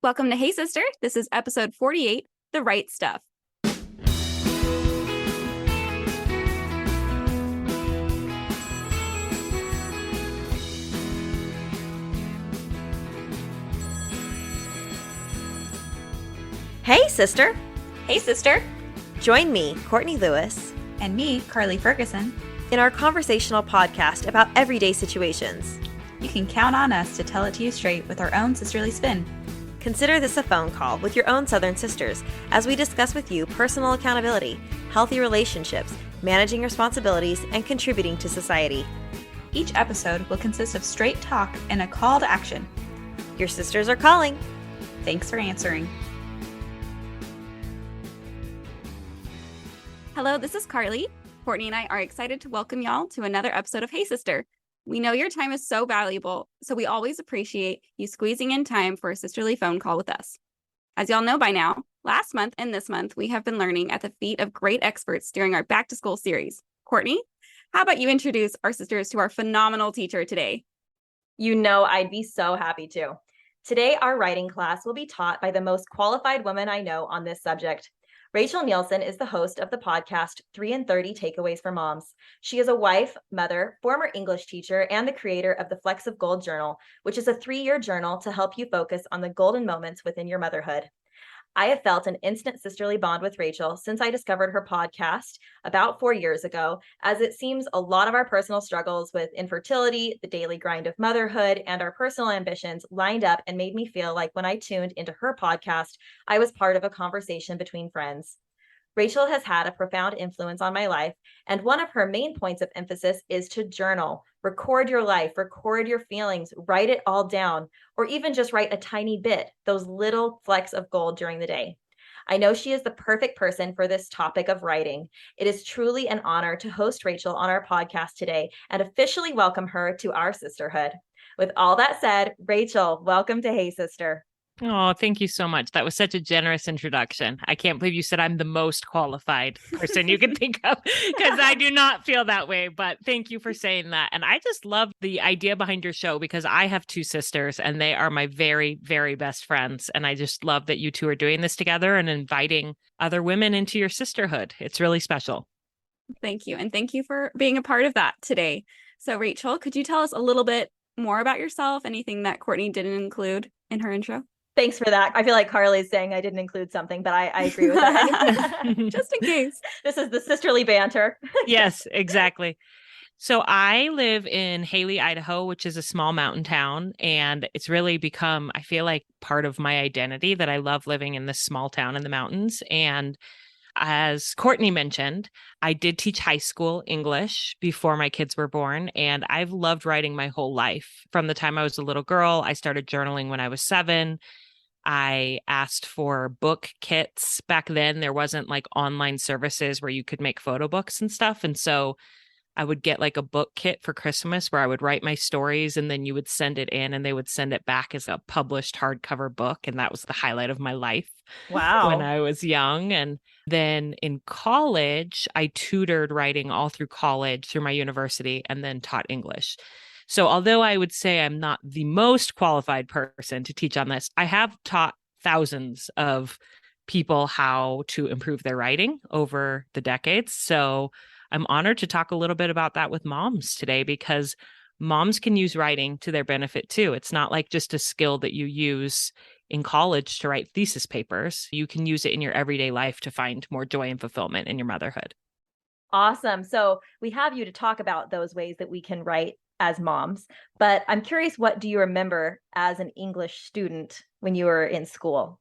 Welcome to Hey Sister. This is episode 48, The Right Stuff. Hey, sister. Hey, sister. Join me, Courtney Lewis, And me, Carly Ferguson, in our conversational podcast about everyday situations. You can count on us to tell it to you straight with our own sisterly spin. Consider this a phone call with your own Southern sisters as we discuss with you personal accountability, healthy relationships, managing responsibilities, and contributing to society. Each episode will consist of straight talk and a call to action. Your sisters are calling. Thanks for answering. Hello, this is Carly. Courtney and I are excited to welcome y'all to another episode of Hey Sister. We know your time is so valuable, so we always appreciate you squeezing in time for a sisterly phone call with us. As y'all know by now, last month and this month, we have been learning at the feet of great experts during our Back to School series. Courtney, how about you introduce our sisters to our phenomenal teacher today? You know I'd be so happy to. Today, our writing class will be taught by the most qualified woman I know on this subject. Rachel Nielson is the host of the podcast 3 and 30 Takeaways for Moms. She is a wife, mother, former English teacher, and the creator of the Flecks of Gold journal, which is a 3-year journal to help you focus on the golden moments within your motherhood. I have felt an instant sisterly bond with Rachel since I discovered her podcast about 4 years ago, as it seems a lot of our personal struggles with infertility, the daily grind of motherhood, and our personal ambitions lined up and made me feel like when I tuned into her podcast, I was part of a conversation between friends. Rachel has had a profound influence on my life, and one of her main points of emphasis is to journal. Record your life, record your feelings, write it all down, or even just write a tiny bit, those little flecks of gold during the day. I know she is the perfect person for this topic of writing. It is truly an honor to host Rachel on our podcast today and officially welcome her to our sisterhood. With all that said, Rachel, welcome to Hey Sister. Oh, thank you so much. That was such a generous introduction. I can't believe you said I'm the most qualified person you can think of, because I do not feel that way. But thank you for saying that. And I just love the idea behind your show because I have 2 sisters and they are my very, very best friends. And I just love that you 2 are doing this together and inviting other women into your sisterhood. It's really special. Thank you. And thank you for being a part of that today. So Rachel, could you tell us a little bit more about yourself? Anything that Courtney didn't include in her intro? Thanks for that. I feel like Carly's saying I didn't include something, but I agree with that. Just in case. This is the sisterly banter. Yes, exactly. So I live in Haley, Idaho, which is a small mountain town. And it's really become, I feel like, part of my identity that I love living in this small town in the mountains. And as Courtney mentioned, I did teach high school English before my kids were born, and I've loved writing my whole life. From the time I was a little girl, I started journaling when I was 7. I asked for book kits. Back then, there wasn't like online services where you could make photo books and stuff. And so I would get like a book kit for Christmas where I would write my stories and then you would send it in and they would send it back as a published hardcover book. And that was the highlight of my life. Wow. When I was young. And then in college, I tutored writing all through college, through my university, and then taught English. So although I would say I'm not the most qualified person to teach on this, I have taught thousands of people how to improve their writing over the decades. So I'm honored to talk a little bit about that with moms today, because moms can use writing to their benefit too. It's not like just a skill that you use in college to write thesis papers. You can use it in your everyday life to find more joy and fulfillment in your motherhood. Awesome. So we have you to talk about those ways that we can write as moms, but I'm curious, what do you remember as an English student when you were in school?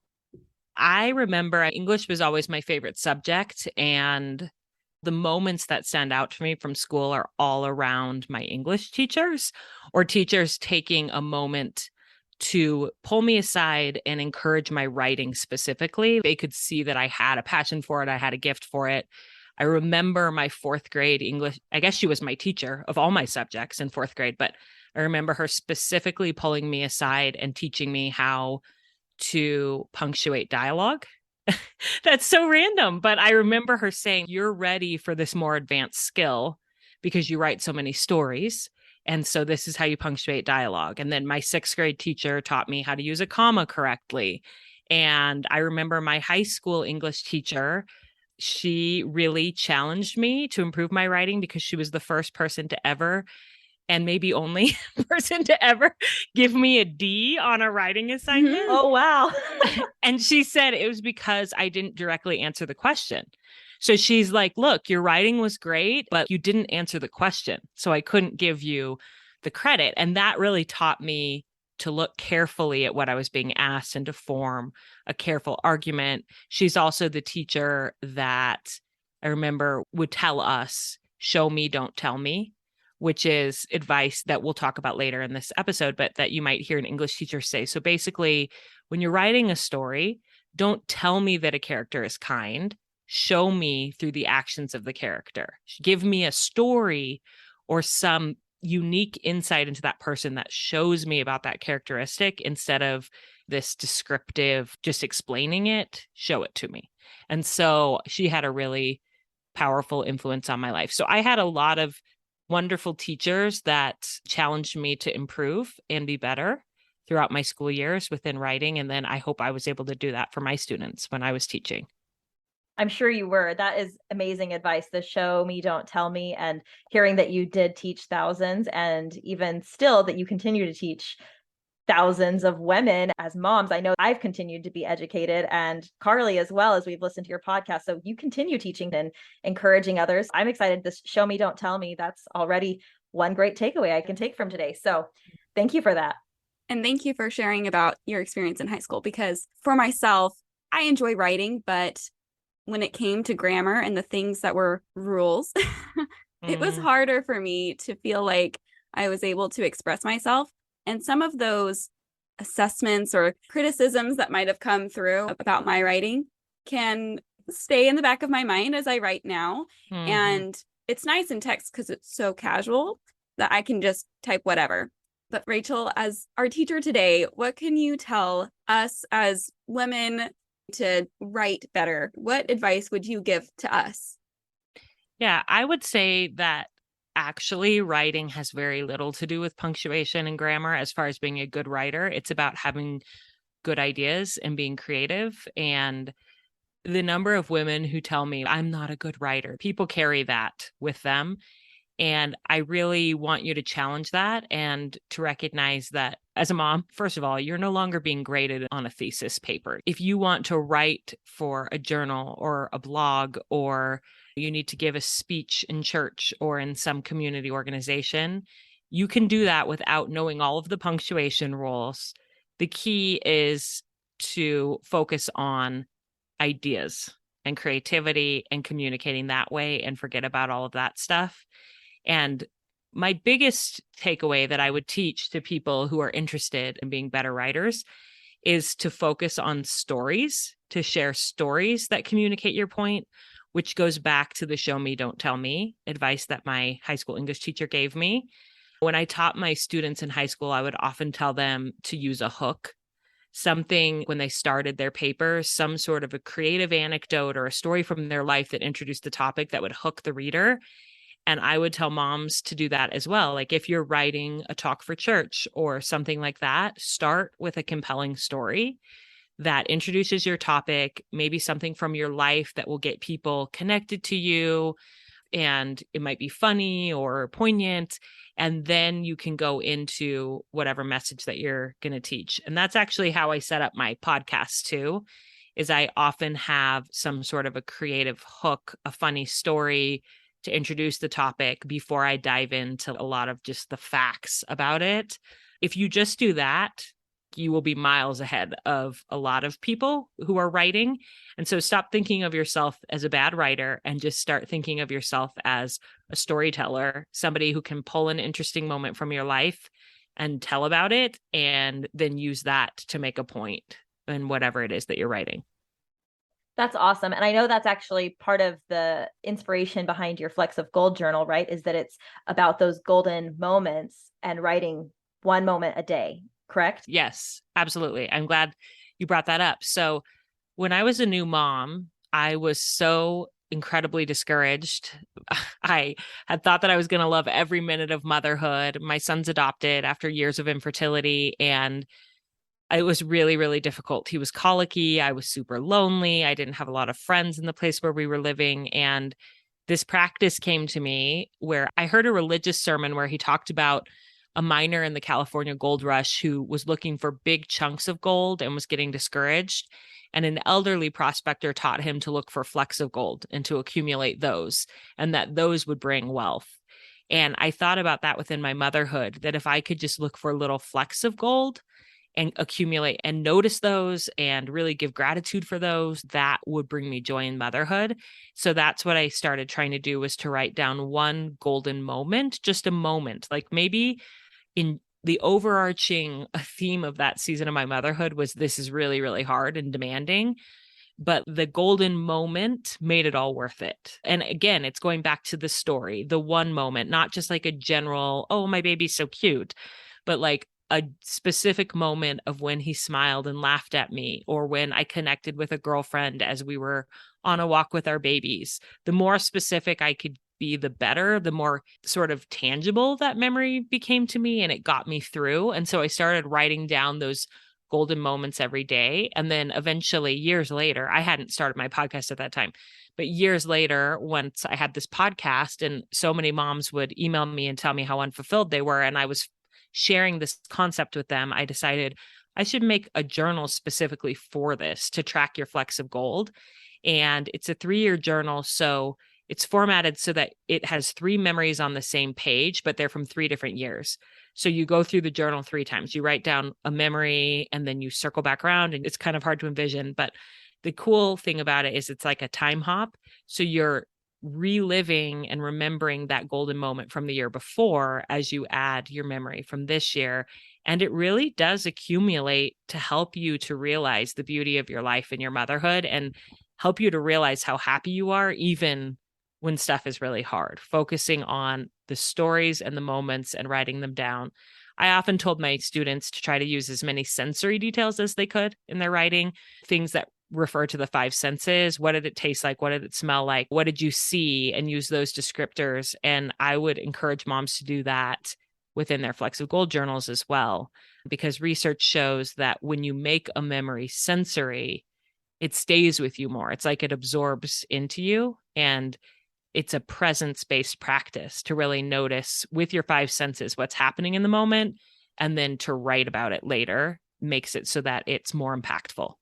I remember English was always my favorite subject, and the moments that stand out to me from school are all around my English teachers, or teachers taking a moment to pull me aside and encourage my writing specifically. They could see that I had a passion for it. I had a gift for it. I remember my 4th grade English, I guess she was my teacher of all my subjects in 4th grade, but I remember her specifically pulling me aside and teaching me how to punctuate dialogue. That's so random, but I remember her saying, you're ready for this more advanced skill because you write so many stories. And so this is how you punctuate dialogue. And then my 6th grade teacher taught me how to use a comma correctly. And I remember my high school English teacher, she really challenged me to improve my writing because she was the first person to ever, and maybe only person to ever, give me a D on a writing assignment. Oh, wow. And she said it was because I didn't directly answer the question. So she's like, look, your writing was great, but you didn't answer the question. So I couldn't give you the credit. And that really taught me to look carefully at what I was being asked and to form a careful argument. She's also the teacher that I remember would tell us, show me, don't tell me, which is advice that we'll talk about later in this episode, but that you might hear an English teacher say. So basically, when you're writing a story, don't tell me that a character is kind. Show me through the actions of the character. Give me a story or some unique insight into that person that shows me about that characteristic instead of this descriptive, just explaining it, show it to me. And so she had a really powerful influence on my life. So I had a lot of wonderful teachers that challenged me to improve and be better throughout my school years within writing. And then I hope I was able to do that for my students when I was teaching. I'm sure you were. That is amazing advice. The show me, don't tell me, and hearing that you did teach thousands, and even still that you continue to teach thousands of women as moms. I know I've continued to be educated, and Carly as well, as we've listened to your podcast. So you continue teaching and encouraging others. I'm excited. This show me, don't tell me, that's already one great takeaway I can take from today. So thank you for that. And thank you for sharing about your experience in high school, because for myself, I enjoy writing, but when it came to grammar and the things that were rules, it was harder for me to feel like I was able to express myself. And some of those assessments or criticisms that might have come through about my writing can stay in the back of my mind as I write now. And it's nice in text because it's so casual that I can just type whatever. But Rachel, as our teacher today, what can you tell us as women to write better? What advice would you give to us? Yeah, I would say that actually writing has very little to do with punctuation and grammar as far as being a good writer. It's about having good ideas and being creative. And the number of women who tell me I'm not a good writer, people carry that with them. And I really want you to challenge that and to recognize that as a mom, first of all, you're no longer being graded on a thesis paper. If you want to write for a journal or a blog, or you need to give a speech in church or in some community organization, you can do that without knowing all of the punctuation rules. The key is to focus on ideas and creativity and communicating that way and forget about all of that stuff. And my biggest takeaway that I would teach to people who are interested in being better writers is to focus on stories, to share stories that communicate your point, which goes back to the show me, don't tell me advice that my high school English teacher gave me. When I taught my students in high school, I would often tell them to use a hook, something when they started their paper, some sort of a creative anecdote or a story from their life that introduced the topic that would hook the reader. And I would tell moms to do that as well. Like if you're writing a talk for church or something like that, start with a compelling story that introduces your topic, maybe something from your life that will get people connected to you. And it might be funny or poignant. And then you can go into whatever message that you're going to teach. And that's actually how I set up my podcast too, is I often have some sort of a creative hook, a funny story to introduce the topic before I dive into a lot of just the facts about it. If you just do that, you will be miles ahead of a lot of people who are writing. And so stop thinking of yourself as a bad writer and just start thinking of yourself as a storyteller, somebody who can pull an interesting moment from your life and tell about it, and then use that to make a point in whatever it is that you're writing. That's awesome. And I know that's actually part of the inspiration behind your Flecks of Gold journal, right? Is that it's about those golden moments and writing one moment a day, correct? Yes, absolutely. I'm glad you brought that up. So when I was a new mom, I was so incredibly discouraged. I had thought that I was going to love every minute of motherhood. My son's adopted after years of infertility, and it was really, really difficult. He was colicky. I was super lonely. I didn't have a lot of friends in the place where we were living. And this practice came to me where I heard a religious sermon where he talked about a miner in the California gold rush who was looking for big chunks of gold and was getting discouraged. And an elderly prospector taught him to look for flecks of gold and to accumulate those, and that those would bring wealth. And I thought about that within my motherhood, that if I could just look for little flecks of gold and accumulate and notice those and really give gratitude for those, that would bring me joy in motherhood. So that's what I started trying to do, was to write down one golden moment, just a moment. Like maybe in the overarching theme of that season of my motherhood was, this is really, really hard and demanding, but the golden moment made it all worth it. And again, it's going back to the story, the one moment, not just like a general, oh, my baby's so cute, but like a specific moment of when he smiled and laughed at me, or when I connected with a girlfriend as we were on a walk with our babies. The more specific I could be, the better, the more sort of tangible that memory became to me, and it got me through. And so I started writing down those golden moments every day. And then eventually, years later, I hadn't started my podcast at that time, but years later, once I had this podcast and so many moms would email me and tell me how unfulfilled they were, and I was sharing this concept with them, I decided I should make a journal specifically for this, to track your flecks of gold. And it's a 3-year journal. So it's formatted so that it has 3 memories on the same page, but they're from 3 different years. So you go through the journal 3 times. You write down a memory and then you circle back around, and it's kind of hard to envision. But the cool thing about it is it's like a time hop. So you're reliving and remembering that golden moment from the year before as you add your memory from this year. And it really does accumulate to help you to realize the beauty of your life and your motherhood, and help you to realize how happy you are, even when stuff is really hard, focusing on the stories and the moments and writing them down. I often told my students to try to use as many sensory details as they could in their writing, things that refer to the 5 senses. What did it taste like? What did it smell like? What did you see? And use those descriptors. And I would encourage moms to do that within their Flecks of Gold journals as well, because research shows that when you make a memory sensory, it stays with you more. It's like it absorbs into you, and it's a presence-based practice to really notice with your 5 senses what's happening in the moment, and then to write about it later makes it so that it's more impactful.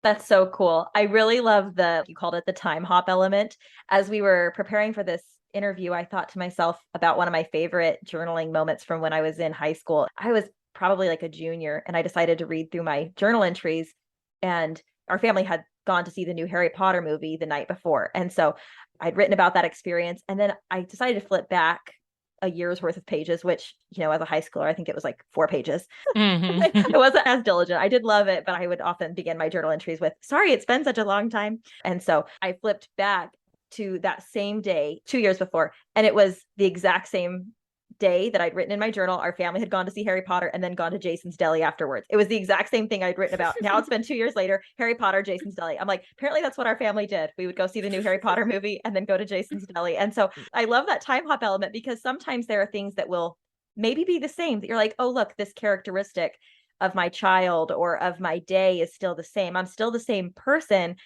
That's so cool. I really love you called it the time hop element. As we were preparing for this interview, I thought to myself about one of my favorite journaling moments from when I was in high school. I was probably like a junior, and I decided to read through my journal entries, and our family had gone to see the new Harry Potter movie the night before. And so I'd written about that experience, and then I decided to flip back a year's worth of pages, which, as a high schooler, I think it was like 4 pages. Mm-hmm. I wasn't as diligent. I did love it, but I would often begin my journal entries with, sorry, it's been such a long time. And so I flipped back to that same day 2 years before, and it was the exact same day that I'd written in my journal. Our family had gone to see Harry Potter and then gone to Jason's Deli afterwards. It was the exact same thing I'd written about. Now it's been 2 years later, Harry Potter, Jason's Deli. I'm like, apparently that's what our family did. We would go see the new Harry Potter movie and then go to Jason's Deli. And so I love that time hop element, because sometimes there are things that will maybe be the same, that you're like, oh, look, this characteristic of my child or of my day is still the same. I'm still the same person,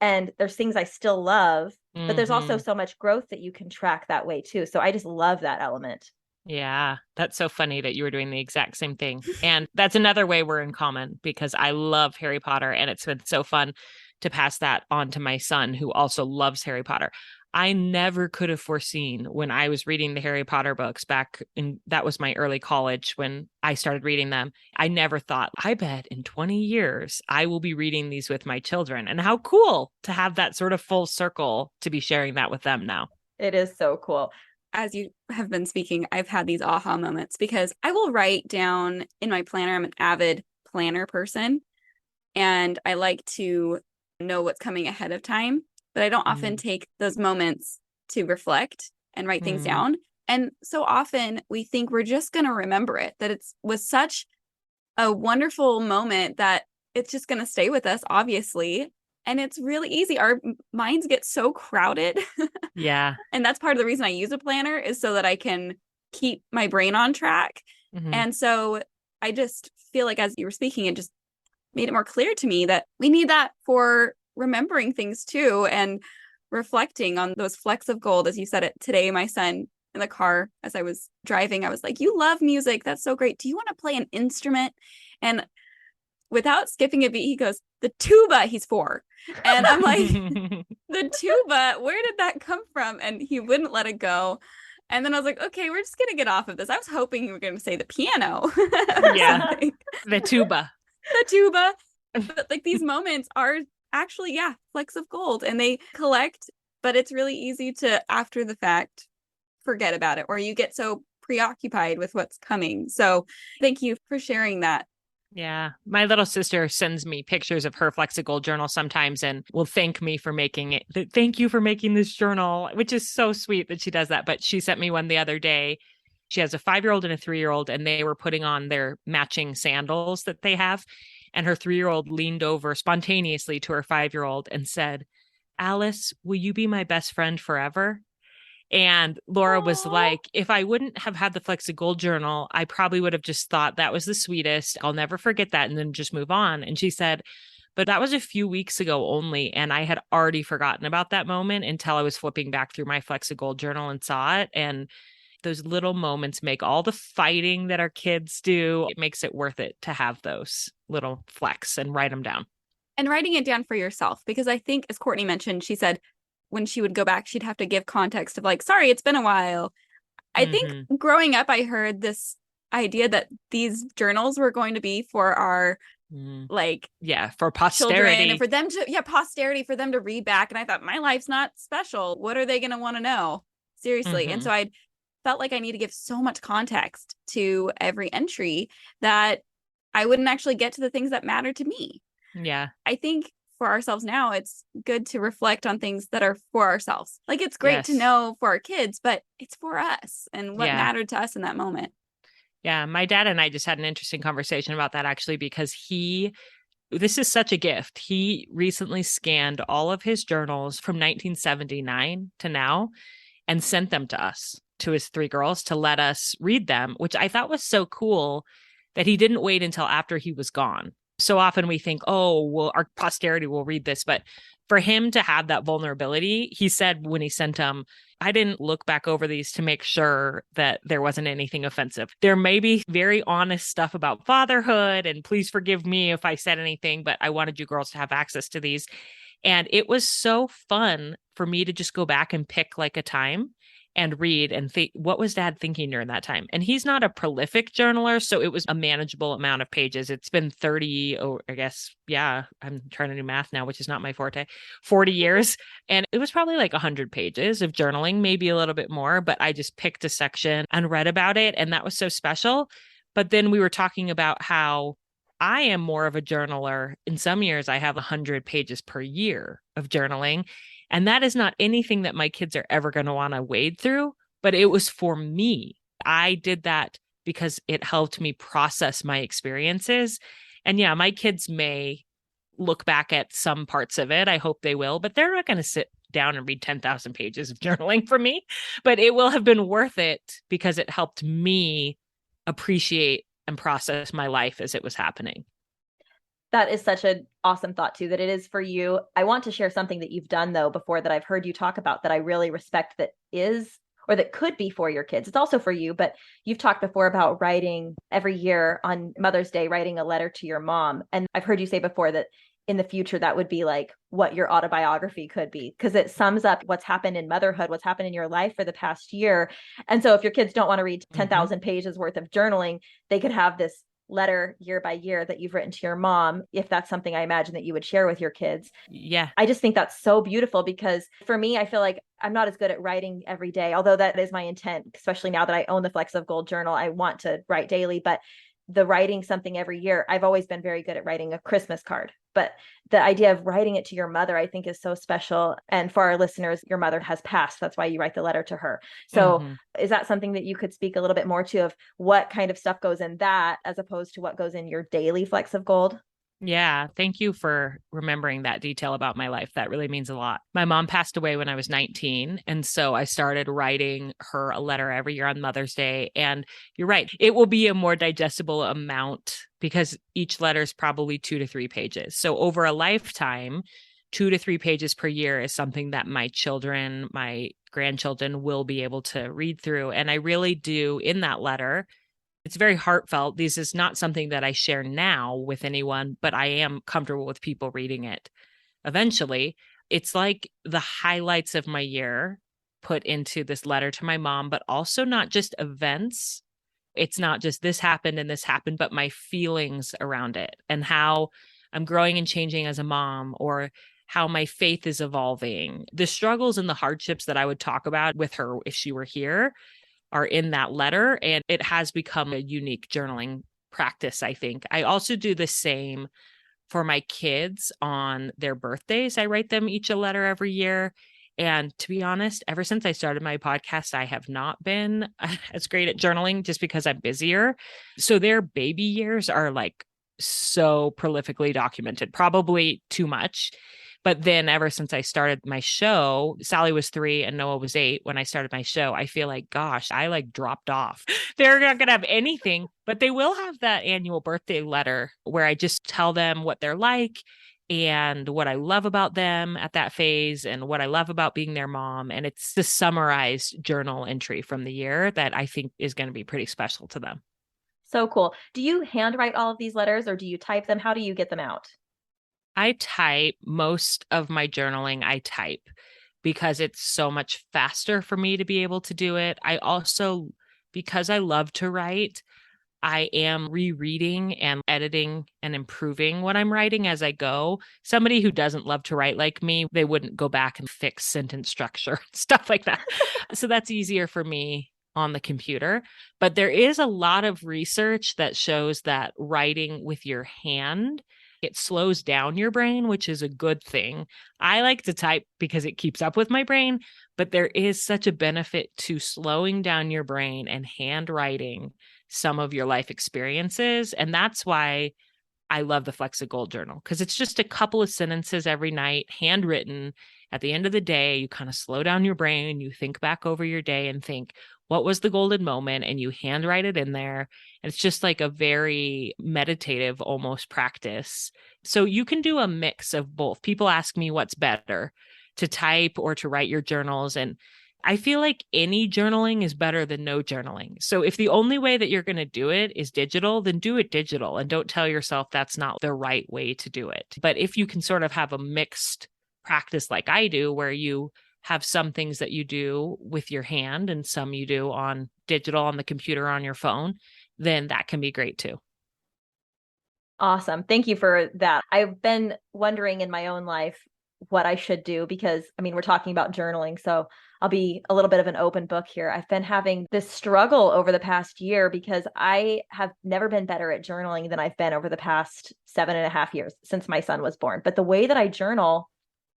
and there's things I still love, but there's also so much growth that you can track that way too. So I just love that element. Yeah, that's so funny that you were doing the exact same thing. And that's another way we're in common, because I love Harry Potter, and it's been so fun to pass that on to my son, who also loves Harry Potter. I never could have foreseen, when I was reading the Harry Potter books back in, that was my early college when I started reading them. I never thought, I bet in 20 years I will be reading these with my children. And how cool to have that sort of full circle to be sharing that with them now. It is so cool. As you have been speaking, I've had these aha moments, because I will write down in my planner. I'm an avid planner person, and I like to know what's coming ahead of time, but I don't often take those moments to reflect and write things down. And so often we think we're just going to remember it, that it was such a wonderful moment that it's just going to stay with us, obviously. And it's really easy. Our minds get so crowded. Yeah. And that's part of the reason I use a planner, is so that I can keep my brain on track. Mm-hmm. And so I just feel like as you were speaking, it just made it more clear to me that we need that for remembering things too, and reflecting on those flecks of gold. As you said it today, my son in the car, as I was driving, I was like, you love music. That's so great. Do you want to play an instrument? And without skipping a beat, he goes, the tuba. He's 4. And I'm like, the tuba, where did that come from? And he wouldn't let it go. And then I was like, okay, we're just going to get off of this. I was hoping you were going to say the piano. Yeah. The tuba. The tuba. But like these moments are actually, yeah, flecks of gold, and they collect, but it's really easy to, after the fact, forget about it, or you get so preoccupied with what's coming. So thank you for sharing that. Yeah. My little sister sends me pictures of her Flecks of Gold journal sometimes and will thank me for making it. Thank you for making this journal, which is so sweet that she does that. But she sent me one the other day. She has a 5-year-old and a 3-year-old, and they were putting on their matching sandals that they have. And her 3-year-old leaned over spontaneously to her 5-year-old and said, Alice, will you be my best friend forever? And Laura was like, if I wouldn't have had the Flecks of Gold journal, I probably would have just thought that was the sweetest. I'll never forget that, and then just move on. And she said, but that was a few weeks ago only. And I had already forgotten about that moment until I was flipping back through my Flecks of Gold journal and saw it. And those little moments make all the fighting that our kids do. It makes it worth it to have those little flecks and write them down. And writing it down for yourself, because I think, as Courtney mentioned, she said when she would go back, she'd have to give context of like, sorry, it's been a while. I think growing up, I heard this idea that these journals were going to be for our like, yeah, for posterity, and for them to, posterity, for them to read back. And I thought, my life's not special. What are they going to want to know? Seriously. And so I felt like I need to give so much context to every entry that I wouldn't actually get to the things that matter to me. Yeah. I think for ourselves now, it's good to reflect on things that are for ourselves. Like, it's great to know for our kids, but it's for us and what mattered to us in that moment. Yeah. My dad and I just had an interesting conversation about that, actually, because this is such a gift. He recently scanned all of his journals from 1979 to now and sent them to us, to his 3 girls, to let us read them, which I thought was so cool that he didn't wait until after he was gone. So often we think, oh, well, our posterity will read this. But for him to have that vulnerability, he said when he sent them, I didn't look back over these to make sure that there wasn't anything offensive. There may be very honest stuff about fatherhood, and please forgive me if I said anything, but I wanted you girls to have access to these. And it was so fun for me to just go back and pick like a time and read and think, what was dad thinking during that time? And he's not a prolific journaler, so it was a manageable amount of pages. It's been 30, or I guess, I'm trying to do math now, which is not my forte, 40 years. And it was probably like 100 pages of journaling, maybe a little bit more, but I just picked a section and read about it. And that was so special. But then we were talking about how I am more of a journaler. In some years, I have 100 pages per year of journaling. And that is not anything that my kids are ever going to want to wade through, but it was for me. I did that because it helped me process my experiences. And yeah, my kids may look back at some parts of it. I hope they will, but they're not going to sit down and read 10,000 pages of journaling for me. But it will have been worth it because it helped me appreciate and process my life as it was happening. That is such an awesome thought too, that it is for you. I want to share something that you've done though before that I've heard you talk about that I really respect, that is, or that could be for your kids. It's also for you, but you've talked before about writing every year on Mother's Day, writing a letter to your mom. And I've heard you say before that in the future, that would be like what your autobiography could be, because it sums up what's happened in motherhood, what's happened in your life for the past year. And so if your kids don't want to read 10,000 pages worth of journaling, they could have this letter year by year that you've written to your mom, if that's something I imagine that you would share with your kids. Yeah. I just think that's so beautiful, because for me, I feel like I'm not as good at writing every day, although that is my intent, especially now that I own the Flecks of Gold journal. I want to write daily, but the writing something every year, I've always been very good at writing a Christmas card. But the idea of writing it to your mother, I think, is so special. And for our listeners, your mother has passed. That's why you write the letter to her. So is that something that you could speak a little bit more to, of what kind of stuff goes in that as opposed to what goes in your daily Flecks of Gold? Yeah, thank you for remembering that detail about my life. That really means a lot. My mom passed away when I was 19, and so I started writing her a letter every year on Mother's Day. And you're right, it will be a more digestible amount because each letter is probably 2 to 3 pages. So over a lifetime, 2 to 3 pages per year is something that my children, my grandchildren will be able to read through. And I really do in that letter, it's very heartfelt. This is not something that I share now with anyone, but I am comfortable with people reading it eventually. It's like the highlights of my year put into this letter to my mom, but also not just events. It's not just this happened, but my feelings around it and how I'm growing and changing as a mom, or how my faith is evolving. The struggles and the hardships that I would talk about with her if she were here are in that letter. And it has become a unique journaling practice, I think. I also do the same for my kids on their birthdays. I write them each a letter every year. And to be honest, ever since I started my podcast, I have not been as great at journaling just because I'm busier. So their baby years are like so prolifically documented, probably too much. But then ever since I started my show, Sally was 3 and Noah was 8 when I started my show. I feel like, gosh, I like dropped off. They're not going to have anything, but they will have that annual birthday letter where I just tell them what they're like and what I love about them at that phase and what I love about being their mom. And it's the summarized journal entry from the year that I think is going to be pretty special to them. So cool. Do you handwrite all of these letters or do you type them? How do you get them out? I type most of my journaling. I type because it's so much faster for me to be able to do it. I also, because I love to write, I am rereading and editing and improving what I'm writing as I go. Somebody who doesn't love to write like me, they wouldn't go back and fix sentence structure, stuff like that. So that's easier for me on the computer. But there is a lot of research that shows that writing with your hand, it slows down your brain, which is a good thing. I like to type because it keeps up with my brain, but there is such a benefit to slowing down your brain and handwriting some of your life experiences. And that's why I love the Flecks of Gold journal, because it's just a couple of sentences every night, handwritten. At the end of the day, you kind of slow down your brain, you think back over your day and think, what was the golden moment? And you handwrite it in there. And it's just like a very meditative almost practice. So you can do a mix of both. People ask me what's better, to type or to write your journals. And I feel like any journaling is better than no journaling. So if the only way that you're going to do it is digital, then do it digital and don't tell yourself that's not the right way to do it. But if you can sort of have a mixed practice like I do, where you have some things that you do with your hand and some you do on digital, on the computer, on your phone, then that can be great too. Awesome. Thank you for that. I've been wondering in my own life what I should do because, I mean, we're talking about journaling, so I'll be a little bit of an open book here. I've been having this struggle over the past year because I have never been better at journaling than I've been over the past 7.5 years since my son was born. But the way that I journal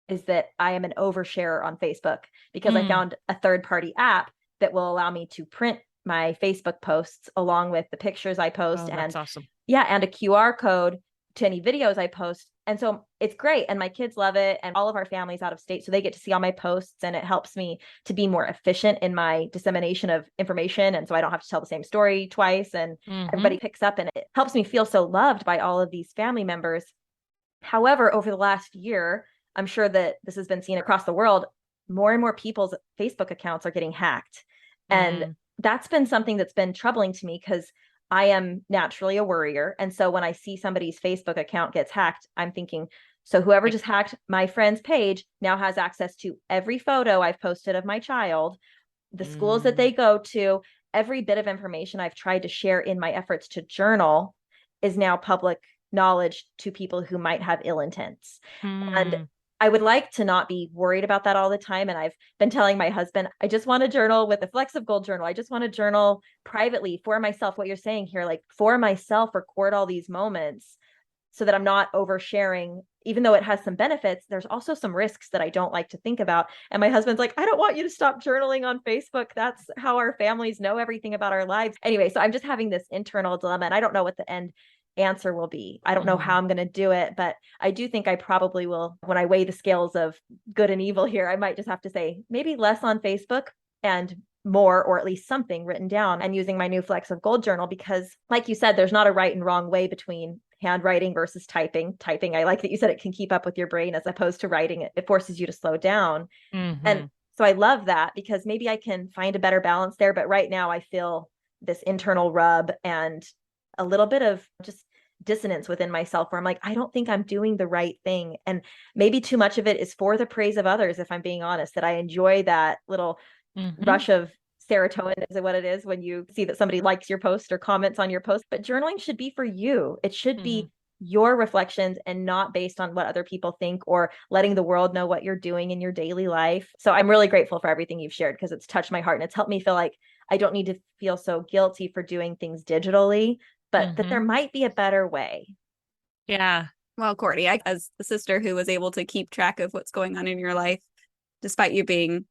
is that I am an oversharer on Facebook because I found a third-party app that will allow me to print my Facebook posts along with the pictures I post. Oh, that's awesome. Yeah, and a QR code to any videos I post. And so it's great. And my kids love it. And all of our families out of state, so they get to see all my posts, and it helps me to be more efficient in my dissemination of information. And so I don't have to tell the same story twice, and everybody picks up, and it helps me feel so loved by all of these family members. However, over the last year, I'm sure that this has been seen across the world, more and more people's Facebook accounts are getting hacked. And that's been something that's been troubling to me because I am naturally a worrier. And so when I see somebody's Facebook account gets hacked, I'm thinking, so whoever just hacked my friend's page now has access to every photo I've posted of my child, the schools that they go to, every bit of information I've tried to share in my efforts to journal is now public knowledge to people who might have ill intents. And I would like to not be worried about that all the time. And I've been telling my husband, I just want to journal with the Flecks of Gold journal. I just want to journal privately for myself. What you're saying here, like for myself, record all these moments so that I'm not oversharing. Even though it has some benefits, there's also some risks that I don't like to think about. And my husband's like, I don't want you to stop journaling on Facebook. That's how our families know everything about our lives. Anyway, so I'm just having this internal dilemma, and I don't know what the end answer will be. I don't know how I'm going to do it, but I do think I probably will, when I weigh the scales of good and evil here, I might just have to say maybe less on Facebook and more, or at least something written down, and using my new Flecks of Gold journal, because like you said, there's not a right and wrong way between handwriting versus typing. Typing, I like that you said it can keep up with your brain, as opposed to writing, it forces you to slow down. And so I love that, because maybe I can find a better balance there. But right now I feel this internal rub and a little bit of just dissonance within myself, where I'm like, I don't think I'm doing the right thing. And maybe too much of it is for the praise of others, if I'm being honest, that I enjoy that little rush of serotonin, is it what it is, when you see that somebody likes your post or comments on your post. But journaling should be for you. It should be your reflections and not based on what other people think, or letting the world know what you're doing in your daily life. So I'm really grateful for everything you've shared, because it's touched my heart and it's helped me feel like I don't need to feel so guilty for doing things digitally, but that there might be a better way. Yeah. Well, Courtney, as the sister who was able to keep track of what's going on in your life, despite you being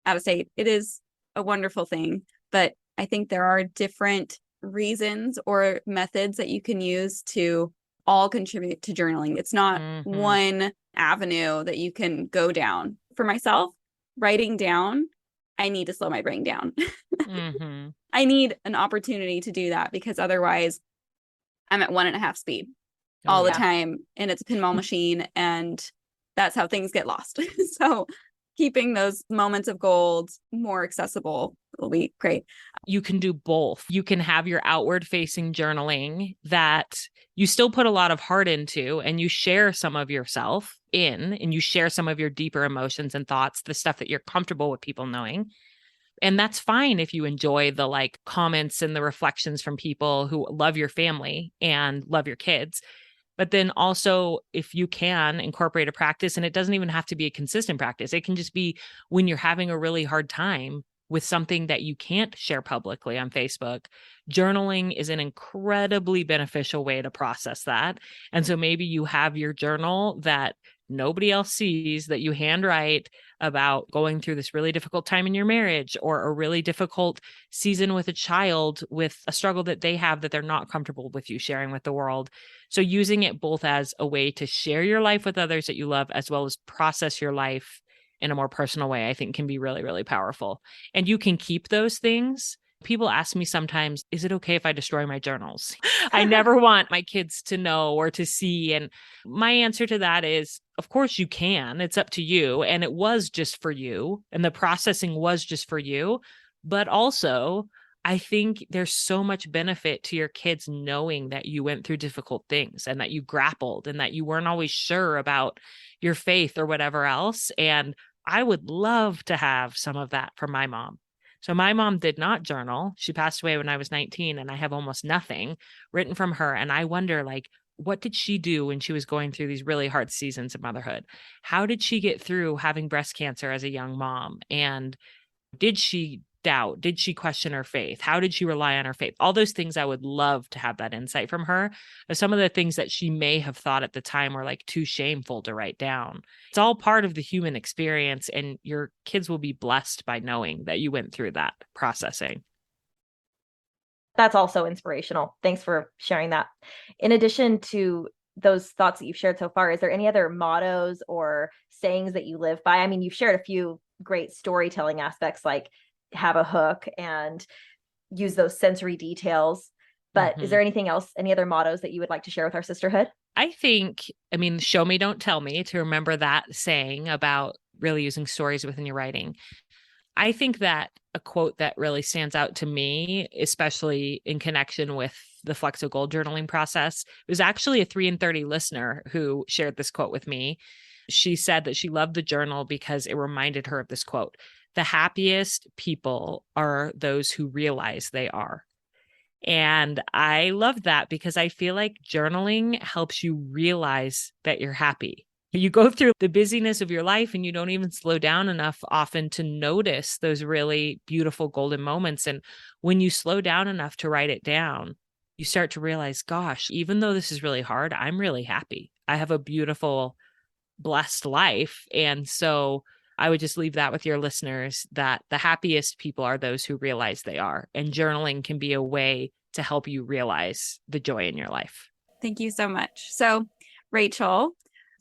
out of state, it is a wonderful thing. But I think there are different reasons or methods that you can use to all contribute to journaling. It's not one avenue that you can go down. For myself, writing down, I need to slow my brain down. I need an opportunity to do that, because otherwise I'm at 1.5 speed all the time, and it's a pinball machine, and that's how things get lost. So keeping those moments of gold more accessible will be great. You can do both. You can have your outward facing journaling that you still put a lot of heart into, and you share some of yourself in, and you share some of your deeper emotions and thoughts, the stuff that you're comfortable with people knowing. And that's fine if you enjoy the like comments and the reflections from people who love your family and love your kids. But then also, if you can incorporate a practice, and it doesn't even have to be a consistent practice, it can just be when you're having a really hard time with something that you can't share publicly on Facebook. Journaling is an incredibly beneficial way to process that. And so maybe you have your journal that nobody else sees, that you handwrite about going through this really difficult time in your marriage, or a really difficult season with a child, with a struggle that they have that they're not comfortable with you sharing with the world. So using it both as a way to share your life with others that you love, as well as process your life in a more personal way, I think can be really, really powerful. And you can keep those things. People ask me sometimes, is it okay if I destroy my journals? I never want my kids to know or to see. And my answer to that is, of course you can. It's up to you. And it was just for you. And the processing was just for you. But also, I think there's so much benefit to your kids knowing that you went through difficult things, and that you grappled, and that you weren't always sure about your faith or whatever else. And I would love to have some of that from my mom. So my mom did not journal. She passed away when I was 19, and I have almost nothing written from her. And I wonder, like, what did she do when she was going through these really hard seasons of motherhood? How did she get through having breast cancer as a young mom? And did she doubt? Did she question her faith? How did she rely on her faith? All those things, I would love to have that insight from her. Some of the things that she may have thought at the time were like too shameful to write down. It's all part of the human experience, and your kids will be blessed by knowing that you went through that processing. That's also inspirational. Thanks for sharing that. In addition to those thoughts that you've shared so far, is there any other mottos or sayings that you live by? I mean, you've shared a few great storytelling aspects, like have a hook and use those sensory details. But is there anything else, any other mottos that you would like to share with our sisterhood? I think, show me, don't tell me, to remember that saying about really using stories within your writing. I think that a quote that really stands out to me, especially in connection with the Flecks of Gold journaling process, was actually a 3 and 30 listener who shared this quote with me. She said that she loved the journal because it reminded her of this quote: "The happiest people are those who realize they are." And I love that, because I feel like journaling helps you realize that you're happy. You go through the busyness of your life and you don't even slow down enough often to notice those really beautiful golden moments. And when you slow down enough to write it down, you start to realize, gosh, even though this is really hard, I'm really happy. I have a beautiful, blessed life. And so I would just leave that with your listeners, that the happiest people are those who realize they are. And journaling can be a way to help you realize the joy in your life. Thank you so much. So, Rachel,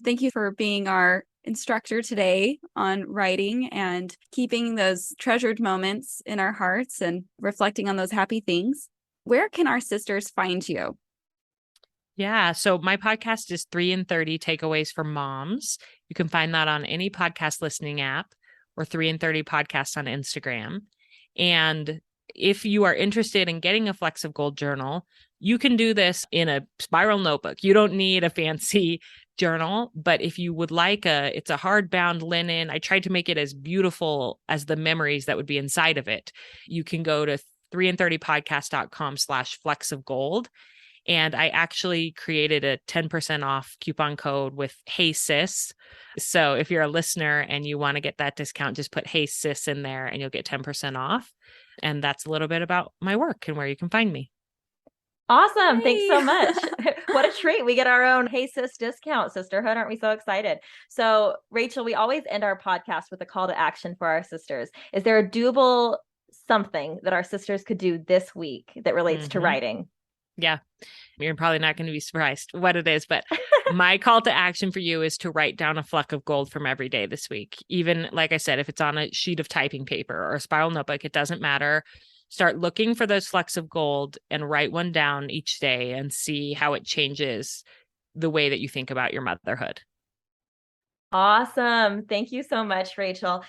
thank you for being our instructor today on writing and keeping those treasured moments in our hearts and reflecting on those happy things. Where can our sisters find you? Yeah. So my podcast is 3 and 30 Takeaways for Moms. You can find that on any podcast listening app or 3 and 30 podcast on Instagram. And if you are interested in getting a Flecks of Gold journal, you can do this in a spiral notebook. You don't need a fancy journal, but if you would like it's a hardbound linen. I tried to make it as beautiful as the memories that would be inside of it. You can go to 3and30podcast.com/flecks of gold. And I actually created a 10% off coupon code with Hey Sis. So if you're a listener and you want to get that discount, just put Hey Sis in there and you'll get 10% off. And that's a little bit about my work and where you can find me. Awesome. Yay. Thanks so much. What a treat. We get our own Hey Sis discount, sisterhood. Aren't we so excited? So Rachel, we always end our podcast with a call to action for our sisters. Is there a doable something that our sisters could do this week that relates to writing? Yeah. You're probably not going to be surprised what it is, but my call to action for you is to write down a fleck of gold from every day this week. Even like I said, if it's on a sheet of typing paper or a spiral notebook, it doesn't matter. Start looking for those flecks of gold and write one down each day and see how it changes the way that you think about your motherhood. Awesome. Thank you so much, Rachel.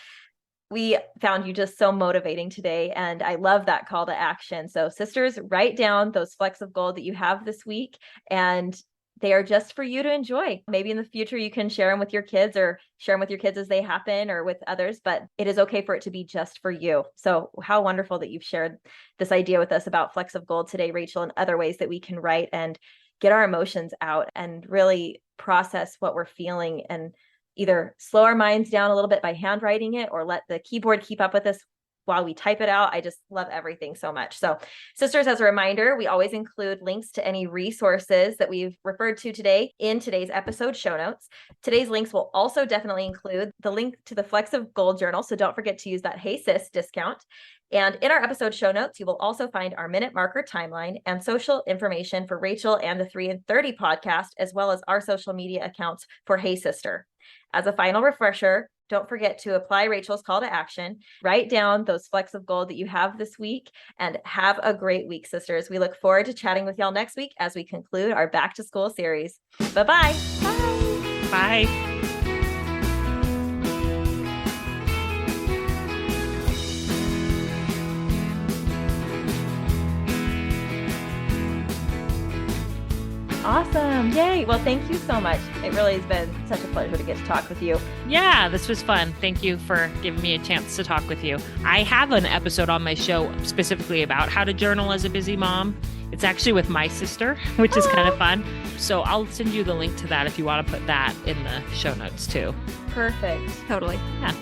We found you just so motivating today, and I love that call to action. So sisters, write down those flecks of gold that you have this week, and they are just for you to enjoy. Maybe in the future you can share them with your kids or share them with your kids as they happen or with others, but it is okay for it to be just for you. So how wonderful that you've shared this idea with us about flecks of gold today, Rachel, and other ways that we can write and get our emotions out and really process what we're feeling and either slow our minds down a little bit by handwriting it or let the keyboard keep up with us while we type it out. I just love everything so much. So sisters, as a reminder, we always include links to any resources that we've referred to today in today's episode show notes. Today's links will also definitely include the link to the Flecks of Gold journal. So don't forget to use that Hey Sis discount. And in our episode show notes, you will also find our minute marker timeline and social information for Rachel and the 3 and 30 podcast, as well as our social media accounts for Hey Sister. As a final refresher, don't forget to apply Rachel's call to action, write down those flecks of gold that you have this week, and have a great week, sisters. We look forward to chatting with y'all next week as we conclude our back to school series. Bye-bye. Bye. Bye. Awesome. Yay. Well, thank you so much. It really has been such a pleasure to get to talk with you. Yeah, this was fun. Thank you for giving me a chance to talk with you. I have an episode on my show specifically about how to journal as a busy mom. It's actually with my sister, which is kind of fun. So I'll send you the link to that if you want to put that in the show notes too. Perfect. Totally. Yeah.